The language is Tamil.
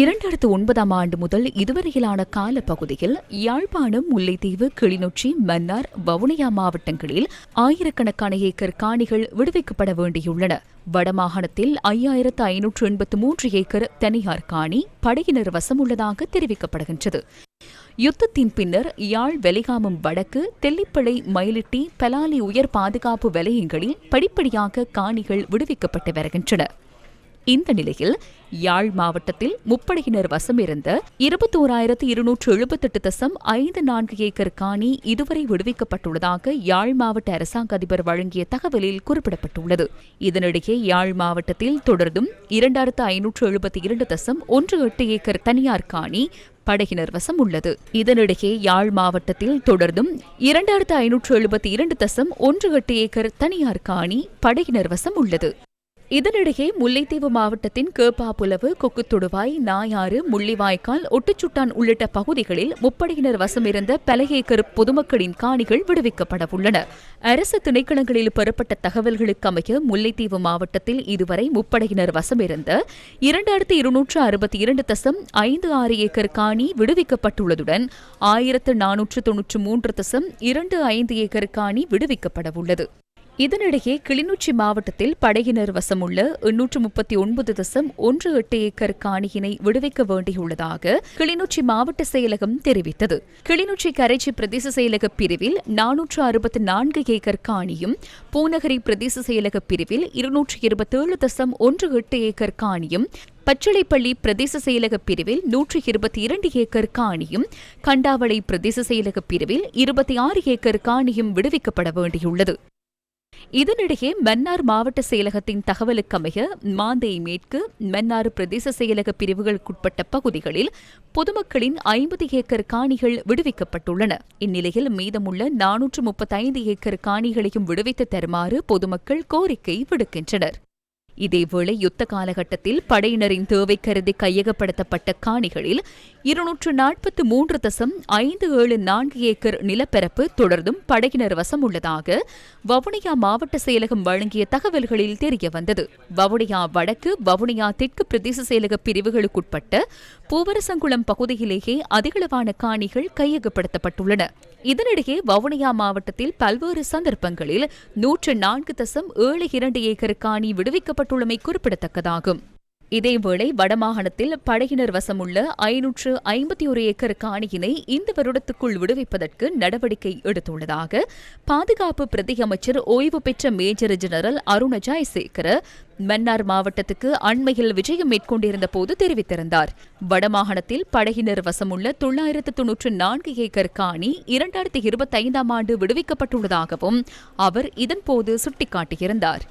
2009 ஆண்டு முதல் இதுவரையிலான காலப்பகுதியில் யாழ்ப்பாணம், முல்லைத்தீவு, கிளிநொச்சி, மன்னார், வவுனியா மாவட்டங்களில் ஆயிரக்கணக்கான ஏக்கர் காணிகள் விடுவிக்கப்பட வேண்டியுள்ளன. வடமாகாணத்தில் 5583 ஏக்கர் தனியார் காணி படையினர் வசம் உள்ளதாக தெரிவிக்கப்படுகின்றது. யுத்தத்தின் பின்னர் யாழ், வெலிகாமம் வடக்கு, தெல்லிப்பளை, மயிலிட்டி, பலாலி உயர் பாதுகாப்பு வலயங்களில் படிப்படியாக காணிகள் விடுவிக்கப்பட்டு வருகின்றன. இந்த நிலையில் யாழ் மாவட்டத்தில் முப்படையினர் வசமிருந்த 21,278.54 ஏக்கர் காணி இதுவரை விடுவிக்கப்பட்டுள்ளதாக யாழ் மாவட்ட அரசாங்க அதிபர் வழங்கிய தகவலில் குறிப்பிடப்பட்டுள்ளது. இதனிடையே யாழ் மாவட்டத்தில் தொடர்ந்தும் 2,572.18 ஏக்கர் தனியார் காணி படையினர் வசம் உள்ளது. இதனிடையே யாழ் மாவட்டத்தில் தொடர்ந்தும் 2,572.18 ஏக்கர் தனியார் காணி படையினர் வசம் உள்ளது. இதனிடையே முல்லைத்தீவு மாவட்டத்தின் கேப்பாப்புலவு, கொக்குத்தொடுவாய், நாயாறு, முள்ளிவாய்க்கால், ஒட்டுச்சுட்டான் உள்ளிட்ட பகுதிகளில் முப்படையினர் வசமிருந்த பல ஏக்கர் பொதுமக்களின் காணிகள் விடுவிக்கப்பட உள்ளன. அரசு திணைக்களங்களில் பெறப்பட்ட தகவல்களுக்கு அமைய முல்லைத்தீவு மாவட்டத்தில் இதுவரை முப்படையினர் வசமிருந்த 2,262.56 ஏக்கர் காணி விடுவிக்கப்பட்டுள்ளதுடன் 1,493.25 ஏக்கர் காணி விடுவிக்கப்பட உள்ளது. இதனிடையே கிளிநொச்சி மாவட்டத்தில் படையினர் வசமுள்ள 839.18 ஏக்கர் காணியினை விடுவிக்க வேண்டியுள்ளதாக கிளிநொச்சி மாவட்ட செயலகம் தெரிவித்தது. கிளிநொச்சி கரைச்சி பிரதேச செயலக பிரிவில் 464 ஏக்கர் காணியும், பூநகரி பிரதேச செயலக பிரிவில் 227.18 ஏக்கர் காணியும், பச்சிலைப்பள்ளி பிரதேச செயலக பிரிவில் 122 ஏக்கர் காணியும், கண்டாவளை பிரதேச செயலக பிரிவில் 26 ஏக்கர் காணியும் விடுவிக்கப்பட வேண்டியுள்ளது. இதனிடையே மன்னார் மாவட்ட செயலகத்தின் தகவலுக்கமைய மாந்தை மேற்கு, மன்னார் பிரதேச செயலக பிரிவுகளுக்குட்பட்ட பகுதிகளில் பொதுமக்களின் 50 ஏக்கர் காணிகள் விடுவிக்கப்பட்டுள்ளன. இந்நிலையில் மீதமுள்ள 435 ஏக்கர் காணிகளையும் விடுவித்து தருமாறு பொதுமக்கள் கோரிக்கை விடுக்கின்றனர். இதேவேளை யுத்த காலகட்டத்தில் படையினரின் தேவை கருதி கையகப்படுத்தப்பட்ட காணிகளில் 243.574 ஏக்கர் நிலப்பரப்பு தொடர்ந்தும் படையினர் வசம் உள்ளதாக வவுனியா மாவட்ட செயலகம் வழங்கிய தகவல்களில் தெரியவந்தது. வவுனியா வடக்கு, வவுனியா தெற்கு பிரதேச செயலக பிரிவுகளுக்குட்பட்ட பூவரசங்குளம் பகுதியிலேயே அதிகளவான காணிகள் கையகப்படுத்தப்பட்டுள்ளன. இதனிடையே வவுனியா மாவட்டத்தில் பல்வேறு சந்தர்ப்பங்களில் 104.72 ஏக்கர் காணி விடுவிக்கப்பட்டுள்ளமை குறிப்பிடத்தக்கதாகும். இதேவேளை வடமாகாணத்தில் படையினர் வசமுள்ள 551 ஏக்கர் காணியினை இந்த வருடத்துக்குள் விடுவிப்பதற்கு நடவடிக்கை எடுத்துள்ளதாக பாதுகாப்பு பிரதி அமைச்சர் ஓய்வு பெற்ற மேஜர் ஜெனரல் அருண ஜெயசேகர மன்னார் மாவட்டத்துக்கு அண்மையில் விஜயம் மேற்கொண்டிருந்த போது தெரிவித்திருந்தார். வடமாகாணத்தில் படையினர் வசமுள்ள 994 ஏக்கர் காணி 2025 ஆண்டு விடுவிக்கப்பட்டுள்ளதாகவும் அவர் இதன்போது சுட்டிக்காட்டியிருந்தார்.